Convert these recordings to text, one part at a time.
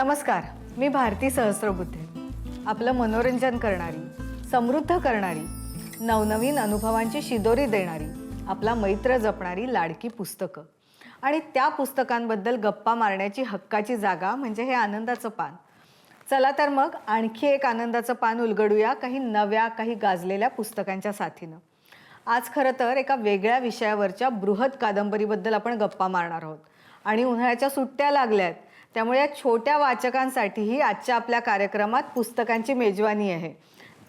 नमस्कार, मी भारती सहस्त्रबुद्धे. आपलं मनोरंजन करणारी, समृद्ध करणारी, नवनवीन अनुभवांची शिदोरी देणारी, आपला मैत्र जपणारी लाडकी पुस्तकं आणि त्या पुस्तकांबद्दल गप्पा मारण्याची हक्काची जागा म्हणजे हे आनंदाचं पान. चला तर मग आणखी एक आनंदाचं पान उलगडूया काही नव्या, काही गाजलेल्या पुस्तकांच्या साथीनं. आज खरं तर एका वेगळ्या विषयावरच्या बृहत कादंबरीबद्दल आपण गप्पा मारणार आहोत. आणि उन्हाळ्याच्या सुट्ट्या लागल्यात, त्यामुळे या छोट्या वाचकांसाठीही आजच्या आपल्या कार्यक्रमात पुस्तकांची मेजवानी आहे.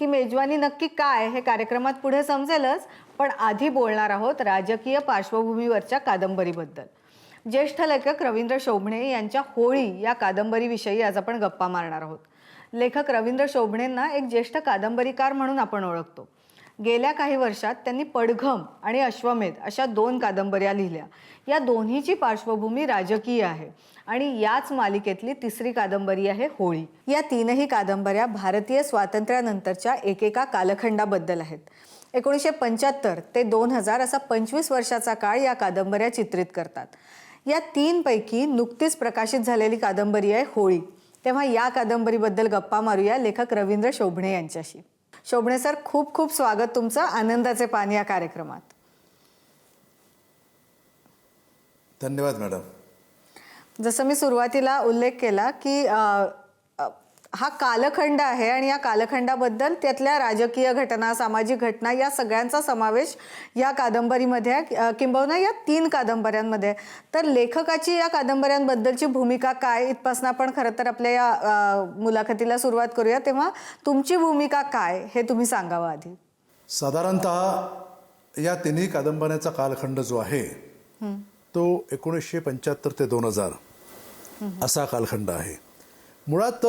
ती मेजवानी नक्की काय हे कार्यक्रमात पुढे समजेलच, पण आधी बोलणार आहोत राजकीय पार्श्वभूमीवरच्या कादंबरीबद्दल. ज्येष्ठ लेखक रवींद्र शोभणे यांच्या होळी या कादंबरीविषयी आज आपण गप्पा मारणार आहोत. लेखक रवींद्र शोभणेंना एक ज्येष्ठ कादंबरीकार म्हणून आपण ओळखतो. गेल्या काही वर्षात त्यांनी पडघम आणि अश्वमेध अशा 2 कादंबऱ्या लिहिल्या. या दोन्हीची पार्श्वभूमी राजकीय आहे आणि याच मालिकेतली तिसरी कादंबरी आहे होळी. या 3ही कादंबऱ्या भारतीय स्वातंत्र्यानंतरच्या एकेका कालखंडाबद्दल आहेत. 1975 ते 2000 असा 25 वर्षाचा काळ या कादंबऱ्या चित्रित करतात. या 3 पैकी नुकतीच प्रकाशित झालेली कादंबरी आहे होळी. तेव्हा या कादंबरीबद्दल गप्पा मारूया लेखक रवींद्र शोभणे यांच्याशी. शोभणे सर, खूप खूप स्वागत तुमचं आनंदाचे पान या कार्यक्रमात. धन्यवाद मॅडम. जसं मी सुरुवातीला उल्लेख केला की हा कालखंड आहे आणि या कालखंडाबद्दल त्यातल्या राजकीय घटना, सामाजिक घटना या सगळ्यांचा समावेश या कादंबरीमध्ये आहे, किंबहुना या 3 कादंबऱ्यांमध्ये. तर लेखकाची या कादंबऱ्यांबद्दलची भूमिका काय, इथपासून आपण खरं तर आपल्या या मुलाखतीला सुरुवात करूया. तेव्हा तुमची भूमिका काय हे तुम्ही सांगावं आधी. साधारणतः या 3ही कादंबऱ्यांचा कालखंड जो आहे तो 1975 ते 2000 असा कालखंड आहे. मुळात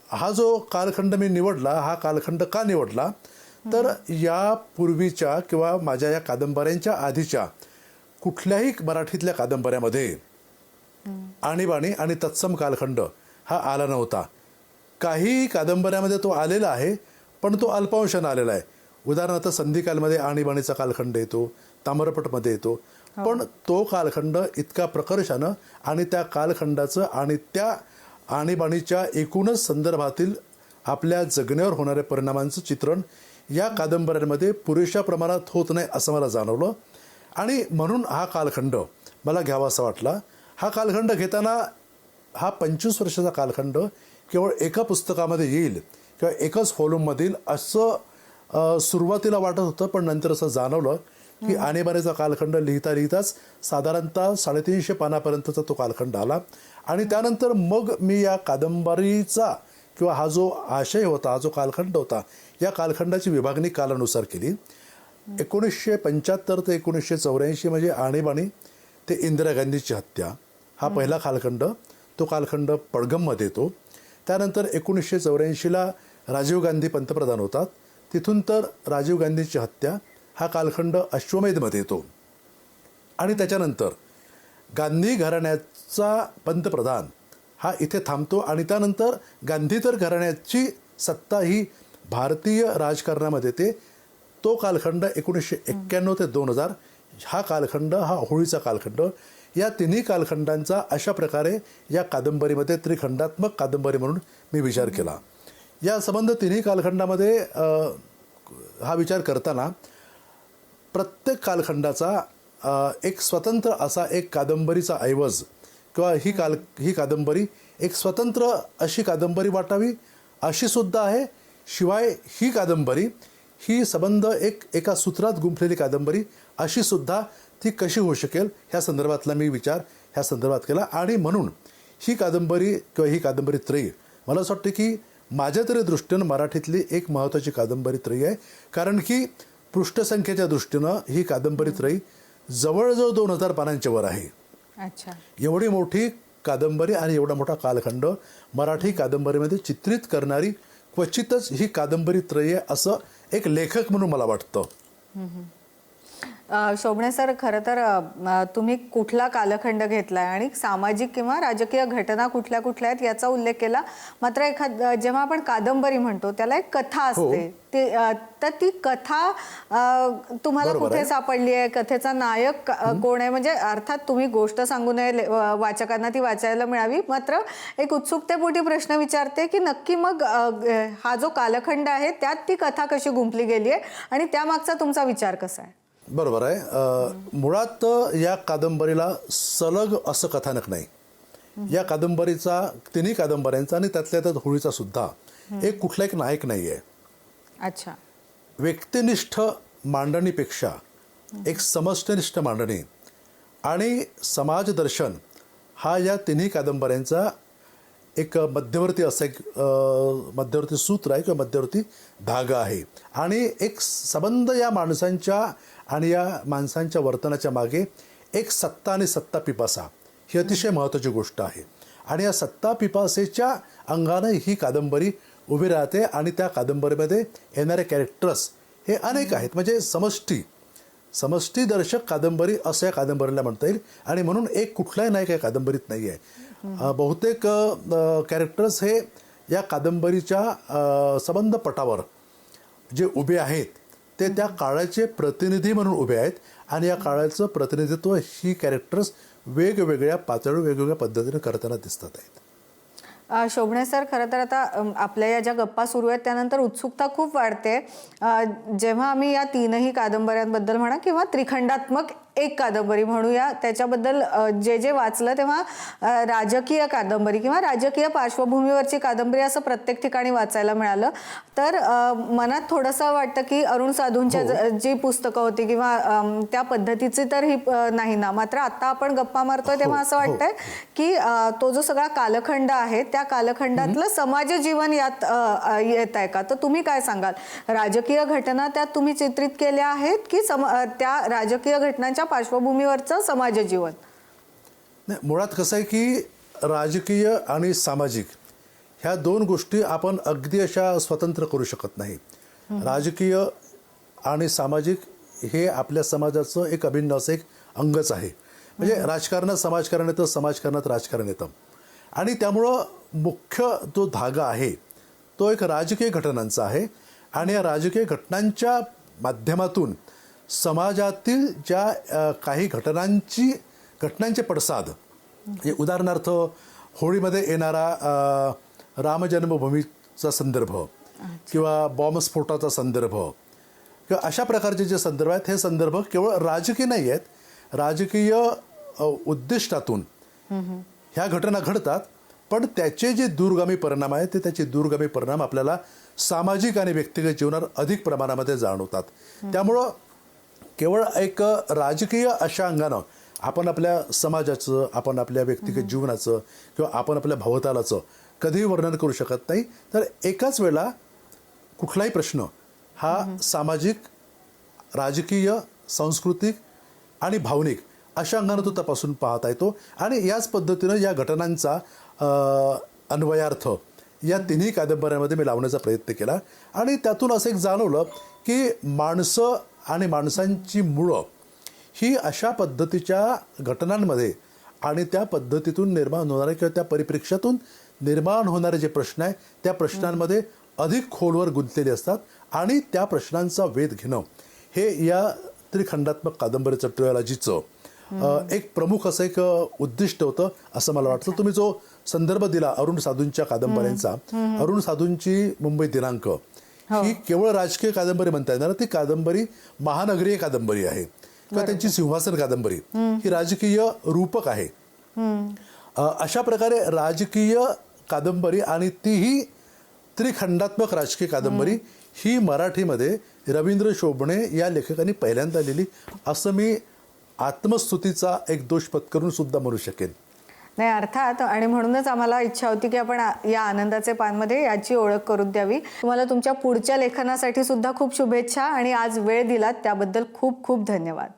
हा जो कालखंड मी निवडला, हा कालखंड का निवडला तर या पूर्वीच्या किंवा माझ्या या कादंबऱ्यांच्या आधीच्या कुठल्याही मराठीतल्या कादंबऱ्यामध्ये आणीबाणी आणि तत्सम कालखंड हा आला नव्हता. काही कादंबऱ्यामध्ये तो आलेला आहे, पण तो अल्पांशाने आलेला आहे. उदाहरणार्थ संधिकालमध्ये आणीबाणीचा कालखंड येतो, ताम्रपटमध्ये येतो, पण तो कालखंड इतका प्रकर्षानं आणि त्या कालखंडाचं आणि त्या आणीबाणीच्या एकूणच संदर्भातील आपल्या जगण्यावर होणाऱ्या परिणामांचं चित्रण या कादंबऱ्यांमध्ये पुरेशा प्रमाणात होत नाही असं मला जाणवलं आणि म्हणून हा कालखंड मला घ्यावा असा वाटला. हा कालखंड घेताना हा 25 वर्षाचा कालखंड केवळ एका पुस्तकामध्ये येईल किंवा एकच व्हॉल्यूममधील असं सुरुवातीला वाटत होतं, पण नंतर असं जाणवलं की आणीबाणीचा कालखंड लिहिता लिहिताच साधारणतः 350 पानापर्यंतचा तो कालखंड आला आणि त्यानंतर मग मी या कादंबरीचा किंवा हा जो आशय होता, हा जो कालखंड होता, या कालखंडाची विभागणी कालानुसार केली. 1975 ते 1984 म्हणजे आणीबाणी ते इंदिरा गांधीची हत्या हा पहिला कालखंड. तो कालखंड पडघममध्ये येतो. त्यानंतर 1984ला राजीव गांधी पंतप्रधान होतात. तिथून तर राजीव गांधीची हत्या हा कालखंड अश्वमेधमध्ये येतो आणि त्याच्यानंतर गांधी घराण्याचा पंतप्रधान हा इथे थांबतो आणि त्यानंतर गांधीतर घराण्याची सत्ता ही भारतीय राजकारणामध्ये येते. तो कालखंड 1991 ते 2000 हा कालखंड हा होळीचा कालखंड. या 3ही कालखंडांचा अशा प्रकारे या कादंबरीमध्ये त्रिखंडात्मक कादंबरी म्हणून मी विचार केला. या संबंध 3ही कालखंडामध्ये हा विचार करताना प्रत्येक कालखंडाचा एक स्वतंत्र असा एक कादंबरीचा ऐवज किंवा ही कादंबरी एक स्वतंत्र अशी कादंबरी वाटावी अशी सुद्धा आहे. शिवाय ही कादंबरी ही संबंध एका सूत्रात गुंफलेली कादंबरी अशी सुद्धा ती कशी होऊ शकेल ह्या संदर्भातला मी विचार ह्या संदर्भात केला आणि म्हणून ही कादंबरी किंवा ही कादंबरी त्रयी मला असं वाटतं की माझ्या तरी दृष्टीनं मराठीतली एक महत्त्वाची कादंबरी त्रयी आहे. कारण की पृष्ठसंख्येच्या दृष्टीनं ही कादंबरी त्रयी जवळजवळ 2000 पानांच्या वर आहे. अच्छा, एवढी मोठी कादंबरी आणि एवढा मोठा कालखंड मराठी कादंबरीमध्ये चित्रित करणारी क्वचितच ही कादंबरी त्रयी आहे असं एक लेखक म्हणून मला वाटतं. शोभणे सर, खरं तर तुम्ही कुठला कालखंड घेतलाय आणि सामाजिक किंवा राजकीय घटना कुठल्या कुठल्या आहेत याचा उल्लेख केला. मात्र जेव्हा आपण कादंबरी म्हणतो त्याला एक कथा असते, तर ती कथा तुम्हाला कुठे सापडली आहे? कथेचा नायक कोण आहे? म्हणजे अर्थात तुम्ही गोष्ट सांगू नये, वाचकांना ती वाचायला मिळावी. मात्र एक उत्सुकतेपोटी प्रश्न विचारते की नक्की मग हा जो कालखंड आहे त्यात ती कथा कशी गुंफली गेली आहे आणि त्यामागचा तुमचा विचार कसा आहे? बरोबर आहे. मुळात या कादंबरीला सलग असं कथानक नाही. या कादंबरीचा, तिन्ही कादंबऱ्यांचा आणि त्यातल्या त्यात होळीचा सुद्धा एक कुठला एक नायक नाही आहे. अच्छा. व्यक्तिनिष्ठ मांडणीपेक्षा एक समष्टिनिष्ठ मांडणी आणि समाजदर्शन हा या तिन्ही कादंबऱ्यांचा एक मध्यवर्ती असं एक मध्यवर्ती सूत्र आहे किंवा मध्यवर्ती धागा आहे. आणि एक संबंध या माणसांच्या आणि या माणसांच्या वर्तनाच्या मागे एक सत्ता आणि सत्ता पिपासा ही अतिशय महत्त्वाची गोष्ट आहे. आणि या सत्ता पिपासेच्या अंगाने ही कादंबरी उभी राहते आणि त्या कादंबरीमध्ये येणारे कॅरेक्टर्स हे अनेक आहेत. म्हणजे समष्टीदर्शक कादंबरी असं या कादंबरीला म्हणता येईल. आणि म्हणून एक कुठलाही नायक या कादंबरीत नाही आहे. बहुतेक कॅरेक्टर्स हे या कादंबरीच्या संबंध पटावर जे उभे आहेत ते त्या काळाचे प्रतिनिधी म्हणून उभे आहेत. आणि या काळाचं प्रतिनिधित्व ही कॅरेक्टर्स वेगवेगळ्या पातळीवर वेगवेगळ्या पद्धतीने करताना दिसतात आहेत. शोभणे सर, खरं तर आता आपल्या या ज्या गप्पा सुरू आहेत त्यानंतर उत्सुकता खूप वाढते. जेव्हा आम्ही या तीनही कादंबऱ्यांबद्दल म्हणा किंवा त्रिखंडात्मक एक कादंबरी म्हणूया त्याच्याबद्दल जे वाचलं तेव्हा राजकीय कादंबरी किंवा राजकीय पार्श्वभूमीवरची कादंबरी असं प्रत्येक ठिकाणी वाचायला मिळालं. तर मनात थोडंसं वाटतं की अरुण साधूंच्या जी पुस्तकं होती किंवा त्या पद्धतीची तर ही नाही ना. मात्र आता आपण गप्पा मारतोय तेव्हा असं वाटतंय की तो जो सगळा कालखंड आहे त्या कालखंडातलं समाज जीवन यात येत आहे का? तर तुम्ही काय सांगाल? राजकीय घटना त्यात तुम्ही चित्रित केल्या आहेत की त्या राजकीय घटनांच्या पार्श्वभूमीवरचं समाज जीवन? नाही, मुळात कसं आहे की राजकीय आणि सामाजिक ह्या दोन गोष्टी आपण अगदी अशा स्वतंत्र करू शकत नाही. राजकीय आणि सामाजिक हे आपल्या समाजाचं एक अभिन्न असं एक अंगच आहे. म्हणजे राजकारणात समाजकारण येतं, समाजकारणात राजकारण येतं. आणि त्यामुळं मुख्य जो धागा आहे तो एक राजकीय घटनांचा आहे. आणि या राजकीय घटनांच्या माध्यमातून समाजातील ज्या काही घटनांचे पडसाद, उदाहरणार्थ होळीमध्ये येणारा रामजन्मभूमीचा संदर्भ किंवा बॉम्बस्फोटाचा संदर्भ किंवा अशा प्रकारचे जे संदर्भ आहेत हे संदर्भ केवळ राजकीय नाही आहेत. राजकीय उद्दिष्टातून ह्या घटना घडतात, पण त्याचे जे दूरगामी परिणाम आहेत ते त्याचे दूरगामी परिणाम आपल्याला सामाजिक आणि व्यक्तिगत जीवनात अधिक प्रमाणामध्ये जाणवतात. त्यामुळं केवळ एक राजकीय अशा अंगानं आपण आपल्या समाजाचं, आपण आपल्या व्यक्तिगत जीवनाचं किंवा आपण आपल्या भवतालाचं कधीही वर्णन करू शकत नाही. तर एकाच वेळेला कुठलाही प्रश्न हा सामाजिक, राजकीय, सांस्कृतिक आणि भावनिक अशा अंगानं तो तपासून पाहता येतो. आणि याच पद्धतीनं या घटनांचा अन्वयार्थ या तिन्ही कादंबऱ्यांमध्ये मी लावण्याचा प्रयत्न केला. आणि त्यातून असं एक जाणवलं की माणसं आणि माणसांची मुळं ही अशा पद्धतीच्या घटनांमध्ये आणि त्या पद्धतीतून निर्माण होणारे किंवा त्या परिप्रेक्ष्यातून निर्माण होणारे जे प्रश्न आहे त्या प्रश्नांमध्ये अधिक खोलवर गुंतलेले असतात. आणि त्या प्रश्नांचा वेध घेणं हे या त्रिखंडात्मक कादंबरीचं ट्रिलॉजीचं एक प्रमुख असं एक उद्दिष्ट होतं असं मला वाटतं. तुम्ही जो संदर्भ दिला अरुण साधूंच्या कादंबऱ्यांचा, अरुण साधूंची मुंबई दिनांक ही केवळ राजकीय कादंबरी म्हणता येणार, ती कादंबरी महानगरीय कादंबरी आहे किंवा त्यांची सिंहासन कादंबरी ही राजकीय रूपक आहे. अशा प्रकारे राजकीय कादंबरी आणि तीही त्रिखंडात्मक राजकीय कादंबरी ही मराठीमध्ये रवींद्र शोभणे या लेखकांनी पहिल्यांदा लिहिली असं मी आत्मस्तुतीचा एक दोष पत्करून सुद्धा म्हणू शकेन. नाही, अर्थात. आणि म्हणूनच आम्हाला इच्छा होती की आपण या आनंदाचे पानमध्ये याची ओळख करून द्यावी. तुम्हाला तुमच्या पुढच्या लेखनासाठी सुद्धा खूप शुभेच्छा आणि आज वेळ दिलात त्याबद्दल खूप खूप धन्यवाद.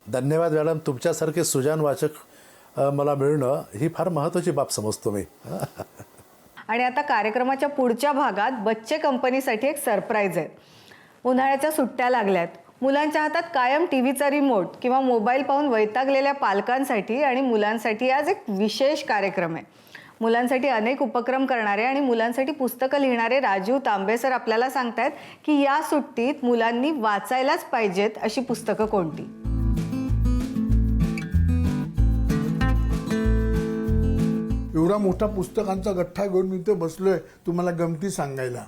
धन्यवाद मॅडम. तुमच्यासारखे सुजाण वाचक मला मिळणं ही फार महत्त्वाची बाब समजतो मी. आणि आता कार्यक्रमाच्या पुढच्या भागात बच्चे कंपनीसाठी एक सरप्राईज आहे. उन्हाळ्याच्या सुट्ट्या लागल्यात, मुलांच्या हातात कायम टीव्हीचा रिमोट किंवा मोबाईल पाहून वैतागलेल्या पालकांसाठी आणि मुलांसाठी आज एक विशेष कार्यक्रम आहे. मुलांसाठी अनेक उपक्रम करणारे आणि मुलांसाठी पुस्तकं लिहिणारे राजीव तांबे सर आपल्याला सांगतायत की या सुट्टीत मुलांनी वाचायलाच पाहिजेत अशी पुस्तकं कोणती. एवढा मोठा पुस्तकांचा गठ्ठा घेऊन मी ते बसलोय तुम्हाला गमती सांगायला.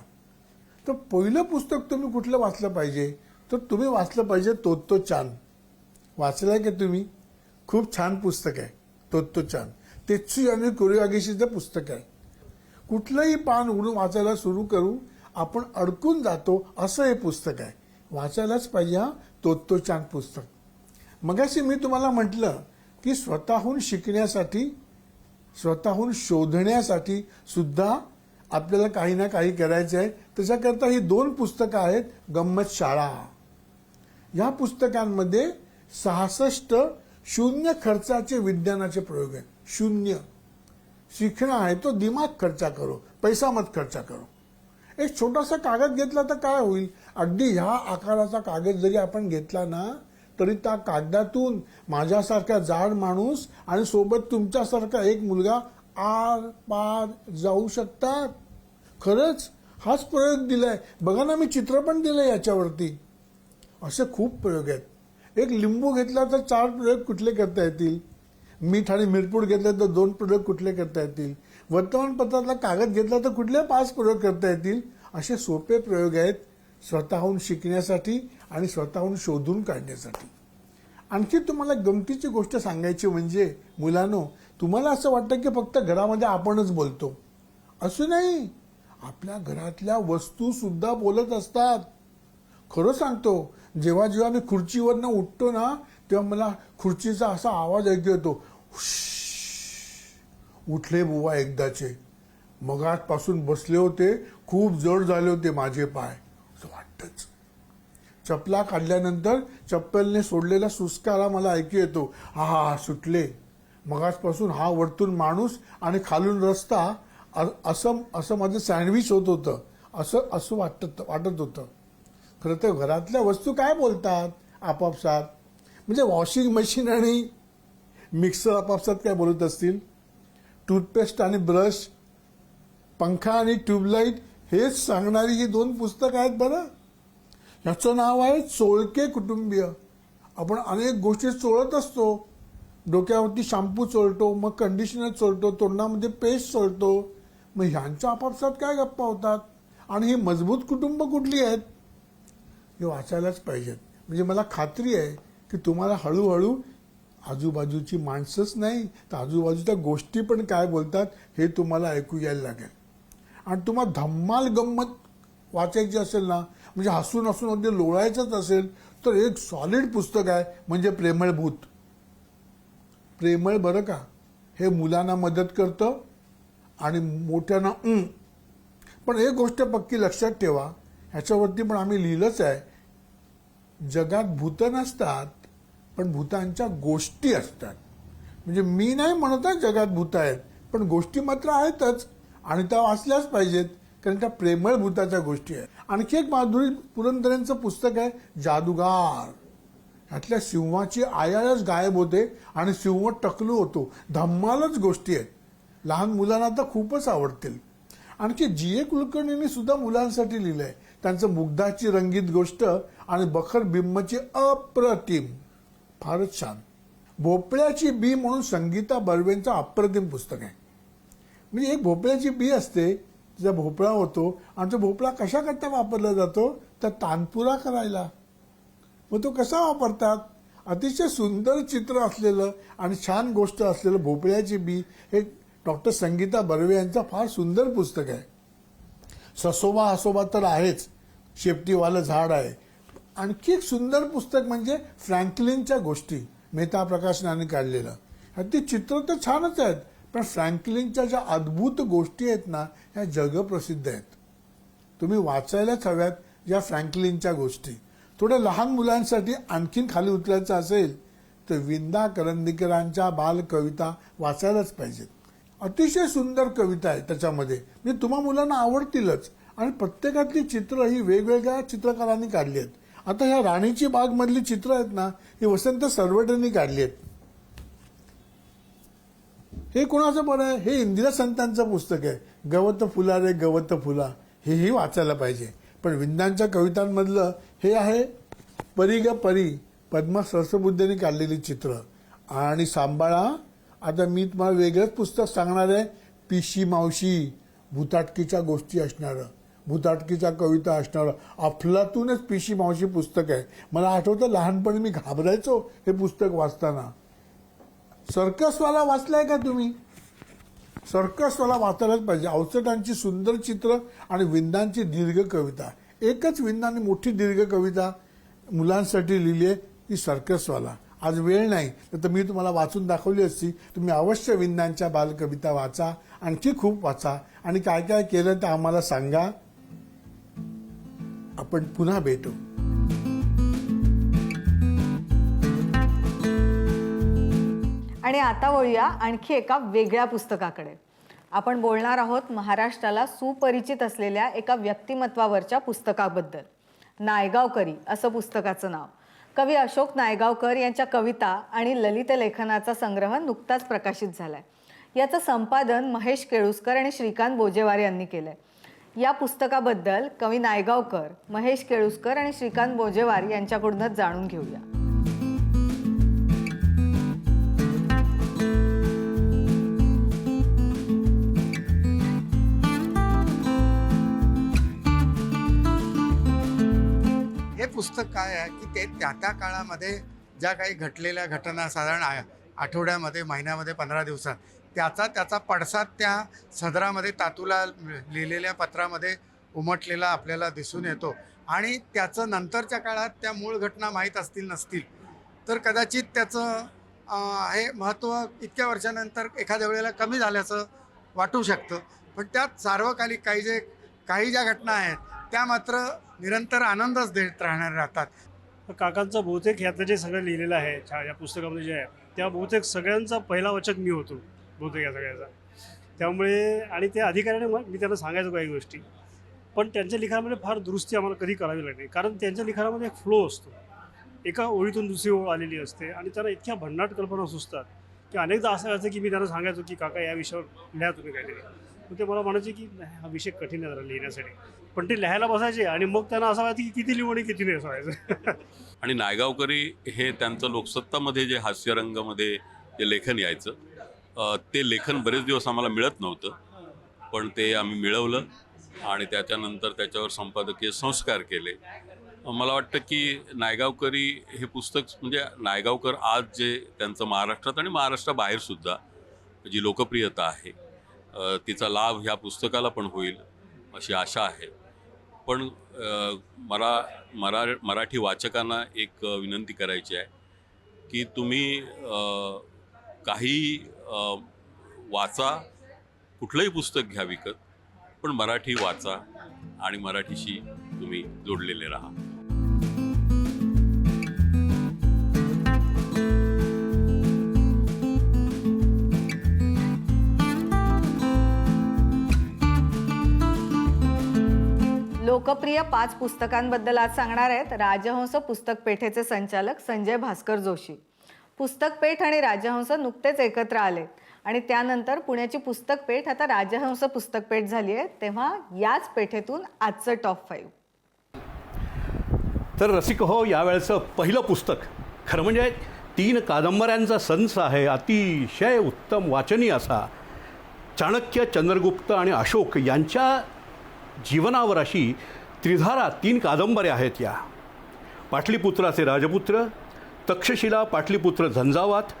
तर पहिलं पुस्तक तुम्ही कुठलं वाचलं पाहिजे, तर तुम्ही वाचलं पाहिजे तोत्तो चान. वाचलंय की तुम्ही? खूप छान पुस्तक आहे तोत्तो चान. तेत्सुई आणि कुरियागिशीचं पुस्तक आहे. कुठलंही पान उघडून वाचायला सुरू करू आपण अडकून जातो असं हे पुस्तक आहे. वाचायलाच पाहिजे हा तोत्तो चान पुस्तक. मगाशी मी तुम्हाला म्हटलं की स्वतःहून शिकण्यासाठी, स्वतःहून शोधण्यासाठी सुद्धा आपल्याला काही ना काही करायचं आहे. त्याच्याकरता ही 2 पुस्तकं आहेत. गंमत शाळा या पुस्तकांमध्ये 66 शून्य खर्चाचे विज्ञानाचे प्रयोग आहेत. शून्य सीखना है तो दिमाग खर्चा करो, पैसा मत खर्चा करो. एक छोटासा कागद घेतला तर काय होईल, अगदी ह्या आकाराचा कागद जरी आपण घेतला ना तरी त्या कागदातून माझ्यासारखा जाड माणूस आणि सोबत तुमच्यासारखा एक मुलगा आर पार जाऊ शकतात. खरंच हाच प्रयोग दिलाय. बघा ना, मी चित्र पण दिलंय याच्यावरती. असे खूप प्रयोग आहेत. एक लिंबू घेतला तर 4 प्रयोग कुठले करता येतील. मीठ आणि मिरपूड घेतलं तर 2 प्रयोग कुठले करता येतील. वर्तमानपत्रातला कागद घेतला तर कुठले 5 प्रयोग करता येतील. असे सोपे प्रयोग आहेत स्वतःहून शिकण्यासाठी आणि स्वतःहून शोधून काढण्यासाठी. आणखी तुम्हाला गमतीची गोष्ट सांगायची म्हणजे मुलांनो, तुम्हाला असं वाटतं की फक्त घरामध्ये आपणच बोलतो. असं नाही, आपल्या घरातल्या वस्तू सुद्धा बोलत असतात. खरं सांगतो, जेव्हा जेव्हा मी खुर्चीवरनं उठतो ना तेव्हा मला खुर्चीचा असा आवाज ऐकू येतो. उठले बुवा एकदाचे. मगाचपासून बसले होते, खूप जड झाले होते माझे पाय असं वाटतंच. चपला काढल्यानंतर चप्पलने सोडलेला सुस्कारा मला ऐकू येतो. हा सुटले. मगाचपासून हा वरतून माणूस आणि खालून रस्ता असं माझं सँडविच होत होतं. असं वाटत होतं. खरं तर घरातल्या वस्तू काय बोलतात आपापसात. म्हणजे वॉशिंग मशीन आणि मिक्सर आपापसात काय बोलत असतील. टूथपेस्ट आणि ब्रश, पंखा आणि ट्यूबलाईट हेच सांगणारी ही 2 पुस्तकं आहेत बरं. याचं नाव आहे चोळके कुटुंबीय. आपण अनेक गोष्टी चोळत असतो. डोक्यावरती शॅम्पू चोळतो, मग कंडिशनर चोळतो, तोंडामध्ये पेस्ट चोळतो. मग ह्यांच्या आपापसात काय गप्पा होतात आणि ही मजबूत कुटुंब कुठली आहेत हे वाचायलाच पाहिजेत. म्हणजे मला खात्री आहे की तुम्हाला हळूहळू आजूबाजूची माणसंच नाही तर आजूबाजूच्या गोष्टी पण काय बोलतात हे तुम्हाला ऐकू यायला लागेल. आणि तुम्हाला धम्माल गंमत वाचायची असेल ना, म्हणजे हसून हसून अगदी लोळायचंच असेल तर एक सॉलिड पुस्तक आहे म्हणजे प्रेमळ भूत. प्रेमळ बरं का, हे मुलांना मदत करतं आणि मोठ्यांना पण एक गोष्ट पक्की लक्षात ठेवा, ह्याच्यावरती पण आम्ही लिहिलंच आहे, जगात भूत नसतात पण भूतांच्या गोष्टी असतात. म्हणजे मी नाही म्हणत आहे जगात भूत आहेत, पण गोष्टी मात्र आहेतच आणि त्या वाचल्याच पाहिजेत कारण त्या प्रेमळ भूताच्या गोष्टी आहेत. आणखी एक माधुरी पुरंदरेंचं पुस्तक आहे जादूगार. ह्यातल्या सिंहाची आयाळच गायब होते आणि सिंह टकलू होतो. धम्मालच गोष्टी आहेत. लहान मुलांना तर खूपच आवडतील. आणखी जी.ए. कुलकर्णींनी सुद्धा मुलांसाठी लिहिलंय. त्यांचं मुग्धाची रंगीत गोष्ट आणि बखर बिंबची अप्रतिम, फारच छान. भोपळ्याची बी म्हणून संगीता बर्वेंचं अप्रतिम पुस्तक आहे. म्हणजे एक भोपळ्याची बी असते, तिचा भोपळा होतो आणि तो भोपळा कशाकरता वापरला जातो तर तानपुरा करायला. मग तो कसा वापरतात, अतिशय सुंदर चित्र असलेलं आणि छान गोष्ट असलेलं भोपळ्याची बी हे डॉक्टर संगीता बर्वे यांचं फार सुंदर पुस्तक आहे. ससोबा हसोबा तर आहेच, शेपटीवालं झाड आहे. आणखी एक सुंदर पुस्तक म्हणजे फ्रँकलिनच्या गोष्टी, मेहता प्रकाशनाने काढलेलं. ती चित्र तर छानच आहेत पण फ्रँकलिनच्या ज्या अद्भुत गोष्टी आहेत ना ह्या जगप्रसिद्ध आहेत. तुम्ही वाचायलाच हव्यात या फ्रँकलिनच्या गोष्टी. थोड्या लहान मुलांसाठी आणखीन खाली उतरायचं असेल तर विंदा करंदीकरांच्या बालकविता वाचायलाच पाहिजेत. अतिशय सुंदर कविता आहे त्याच्यामध्ये, म्हणजे तुम्हा मुलांना आवडतीलच. आणि प्रत्येकातली चित्र ही वेगवेगळ्या चित्रकारांनी काढली आहेत. आता ह्या राणीची बाग मधली चित्र आहेत ना, ही वसंत सरवटेंनी काढली आहेत. हे कोणाचं पण आहे? हे इंदिरा संतांचं पुस्तक आहे. गवत फुला रे गवत फुला, हेही वाचायला पाहिजे. पण विंदांच्या कवितांमधलं हे आहे परी ग परी, पद्मा सहस्रबुद्धेने काढलेली चित्र. आणि सांभाळा, आता मी तुम्हाला वेगळंच पुस्तक सांगणार आहे. पिशी मावशी, भूताटकीच्या गोष्टी असणारं, भूताटकीच्या कविता असणारं अफलातूनच पिशी मावशी पुस्तक आहे. मला आठवतं लहानपणी मी घाबरायचो हे पुस्तक वाचताना. सर्कसवाला वाचलाय का तुम्ही? सर्कसवाला वाचायलाच पाहिजे. अवचटांची सुंदर चित्र आणि विंदांची दीर्घ कविता. एकच विंदांनी मोठी दीर्घ कविता मुलांसाठी लिहिली आहे, ती सर्कसवाला. आज वेळ नाही तर मी तुम्हाला वाचून दाखवली असती. तुम्ही अवश्य विंदांच्या बालकविता वाचा, आणखी खूप वाचा, आणि काय काय केलं तर आम्हाला सांगा. आपण पुन्हा भेटू. आणि आता वळूया आणखी एका वेगळ्या पुस्तकाकडे. आपण बोलणार आहोत महाराष्ट्राला सुपरिचित असलेल्या एका व्यक्तिमत्वावरच्या पुस्तकाबद्दल. नायगावकरी असं पुस्तकाचं नाव. कवी अशोक नायगावकर यांच्या कविता आणि ललित लेखनाचा संग्रह नुकताच प्रकाशित झालाय. याचं संपादन महेश केळुसकर आणि श्रीकांत बोजेवार यांनी केलंय. या पुस्तकाबद्दल कवी नायगावकर, महेश केळुसकर आणि श्रीकांत बोजेवार यांच्याकडूनच जाणून घेऊया. हे पुस्तक काय आहे की ते त्या त्या काळामध्ये ज्या काही घडलेल्या घटना साधारण आठवड्यामध्ये, महिन्यामध्ये, 15 दिवसात त्याचा पडसाद त्या सदरामध्ये, तातूला लिहिलेल्या पत्रामध्ये उमटलेला आपल्याला दिसून येतो. आणि त्याचं नंतरच्या काळात त्या मूळ घटना माहीत असतील नसतील तर कदाचित त्याचं हे महत्त्व इतक्या वर्षानंतर एखाद्या वेळेला कमी झाल्याचं वाटू शकतं. पण त्यात सार्वकालिक काही ज्या घटना आहेत त्या मात्र निरंतर आनंदच देत राहणार राहतात. काकांचं बहुतेक ह्यातलं जे सगळं लिहिलेलं आहे या पुस्तकामध्ये जे आहे त्या बहुतेक सगळ्यांचा पहिला वाचक मी होतो बहुतेक या सगळ्याचा. त्यामुळे आणि त्या अधिकाऱ्याने मी त्यांना सांगायचो काही गोष्टी, पण त्यांच्या लिखाणामध्ये फार दुरुस्ती आम्हाला कधी करावी लागली. कारण त्यांच्या लिखाणामध्ये एक फ्लो असतो, एका ओळीतून दुसरी ओळ आलेली असते आणि त्यांना इतक्या भन्नाट कल्पना सुचतात की अनेकदा असं व्हायचं की मी त्यांना सांगायचो की काका या विषयावर लिहा तुम्ही काहीतरी. मग ते मला म्हणायचे की हा विषय कठीण आहे जरा लिहिण्यासाठी, पण ते लिहायला बसायचे आणि मग त्यांना असं व्हायचं की किती लिहू आणि किती नाही असं व्हायचं. आणि नायगावकरी हे त्यांचं लोकसत्तामध्ये जे हास्यरंगामध्ये जे लेखन यायचं, ते लेखन बरेच दिवस आम्हाला मिळत नव्हतं, पण ते आम्ही मिळवलं आणि त्याच्यानंतर त्याच्यावर संपादकीय संस्कार केले. मला वाटतं की नायगावकरी हे पुस्तक म्हणजे नायगावकर आज जे त्यांचं महाराष्ट्रात आणि महाराष्ट्राबाहेरसुद्धा जी लोकप्रियता आहे तिचा लाभ ह्या पुस्तकाला पण होईल अशी आशा आहे. पण मराठी वाचकांना एक विनंती करायची आहे की तुम्ही काही वाचा, कुठलंही पुस्तक घ्या विकत, पण मराठी वाचा आणि मराठीशी तुम्ही जोडलेले राहा. लोकप्रिय 5 पुस्तकांबद्दल आज सांगणार आहेत राजहंस पुस्तक पेठेचे संचालक संजय भास्कर जोशी. पुस्तक पेठ आणि राजहंस नुकतेच एकत्र आले आणि त्यानंतर पुण्याची पुस्तक पेठ आता राजहंस पुस्तक पेठ झाली आहे. तेव्हा याच पेठेतून आजचं टॉप 5. तर रसिक हो, यावेळेचं पहिलं पुस्तक खरं म्हणजे 3 कादंबऱ्यांचा संच आहे. अतिशय उत्तम वाचनीय असा चाणक्य, चंद्रगुप्त आणि अशोक यांच्या जीवनावर अशी त्रिधारा 3 कादंबऱ्या आहेत. या पाटलीपुत्राचे राजपुत्र, तक्षशिला, पाटलीपुत्र झंझावात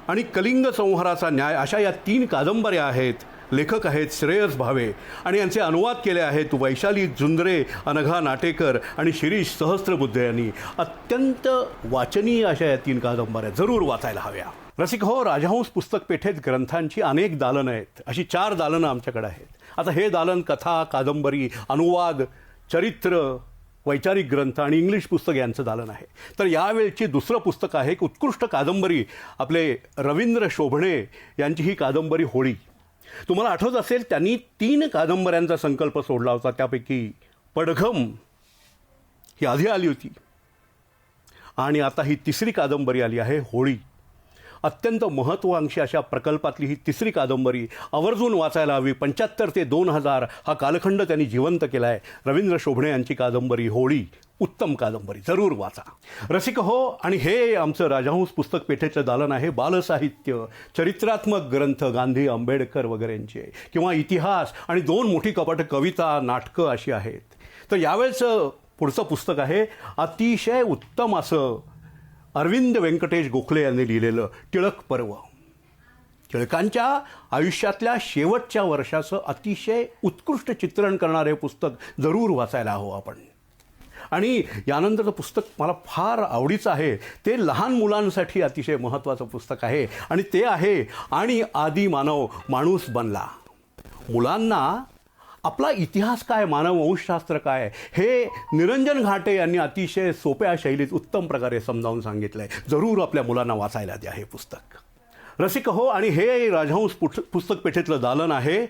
आणि कलिंग संहाराचा न्याय अशा या 3 कादंबऱ्या आहेत. लेखक आहेत श्रेयस भावे आणि यांचे अनुवाद केले आहेत वैशाली जुंद्रे, अनघा नाटेकर आणि शिरीष सहस्त्रबुद्धे यांनी. अत्यंत वाचनीय अशा या 3 कादंबऱ्या जरूर वाचायला हव्या. रसिक हो, राजहंस पुस्तक पेठेत ग्रंथांची अनेक दालनं आहेत. अशी 4 दालनं आमच्याकडे आहेत. आता हे दालन कथा, कादंबरी, अनुवाद, चरित्र, वैचारिक ग्रंथ आणि इंग्लिश पुस्तक यांचं दालन आहे. तर यावेळची दुसरं पुस्तक आहे एक उत्कृष्ट कादंबरी, आपले रवींद्र शोभणे यांची ही कादंबरी होळी. तुम्हाला आठवत असेल त्यांनी 3 कादंबऱ्यांचा संकल्प सोडला होता. त्यापैकी पडघम ही आधी आली होती आणि आता ही तिसरी कादंबरी आली आहे होळी. अत्यंत महत्त्वाकांक्षी अशा प्रकल्पातली ही तिसरी कादंबरी आवर्जून वाचायला हवी. 75 ते 2000 हा कालखंड त्यांनी जिवंत केला आहे. रवींद्र शोभणे यांची कादंबरी होळी उत्तम कादंबरी, जरूर वाचा. रसिक हो, आणि हे आमचं राजहंस पुस्तक पेठेचं दालन आहे. बालसाहित्य, चरित्रात्मक ग्रंथ गांधी, आंबेडकर वगैरेंचे, किंवा इतिहास, आणि 2 मोठी कपाटं कविता, नाटकं अशी आहेत. तर यावेळेचं पुढचं पुस्तक आहे अतिशय उत्तम असं अरविंद व्यंकटेश गोखले यांनी लिहिलेलं टिळक पर्व. टिळकांच्या आयुष्यातल्या शेवटच्या वर्षाचं अतिशय उत्कृष्ट चित्रण करणारे पुस्तक जरूर वाचायला हवं आपण. आणि यानंतरचं पुस्तक मला फार आवडीचं आहे. ते लहान मुलांसाठी अतिशय महत्त्वाचं पुस्तक आहे, आणि ते आहे आणि आदी मानव माणूस बनला. मुलांना आपला इतिहास काय, मानववंशशास्त्र काय, हे निरंजन घाटे यांनी अतिशय सोप्या शैलीत उत्तम प्रकारे समजावून सांगितलं आहे. जरूर आपल्या मुलांना वाचायला द्या हे पुस्तक. रसिक हो, आणि हे राजहंस पुस्तक पेठेतलं दालन आहे.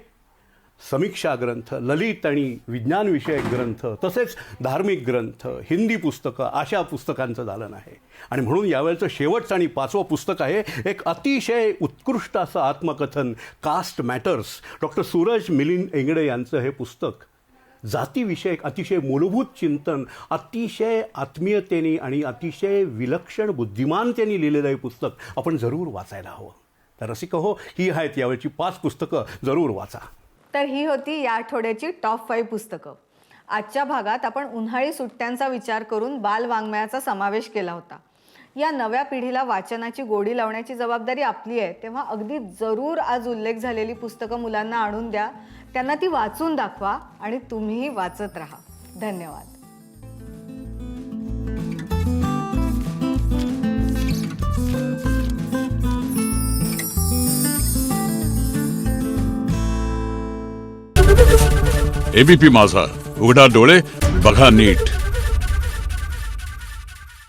समीक्षा ग्रंथ, ललित आणि विज्ञानविषयक ग्रंथ, तसेच धार्मिक ग्रंथ, हिंदी पुस्तकं, अशा पुस्तकांचं दालन आहे. आणि म्हणून यावेळचं शेवटचं आणि 5वं पुस्तक आहे एक अतिशय उत्कृष्ट असं आत्मकथन, caste matters. Doctor Suraj Milind Yengde यांचं हे पुस्तक जातीविषयक अतिशय मूलभूत चिंतन, अतिशय आत्मीयतेने आणि अतिशय विलक्षण बुद्धिमानतेने लिहिलेलं हे पुस्तक आपण जरूर वाचायला हवं. तर रसिक हो, ही आहेत यावेळची 5 पुस्तकं, जरूर वाचा. तर ही होती या आठवड्याची टॉप 5 पुस्तकं. आजच्या भागात आपण उन्हाळी सुट्ट्यांचा विचार करून बालवाङ्मयाचा समावेश केला होता. या नव्या पिढीला वाचनाची गोडी लावण्याची जबाबदारी आपली आहे, तेव्हा अगदी जरूर आज उल्लेख झालेली पुस्तकं मुलांना आणून द्या, त्यांना ती वाचून दाखवा, आणि तुम्हीही वाचत राहा. धन्यवाद. एबीपी माझा, उघडा डोळे बघा नीट.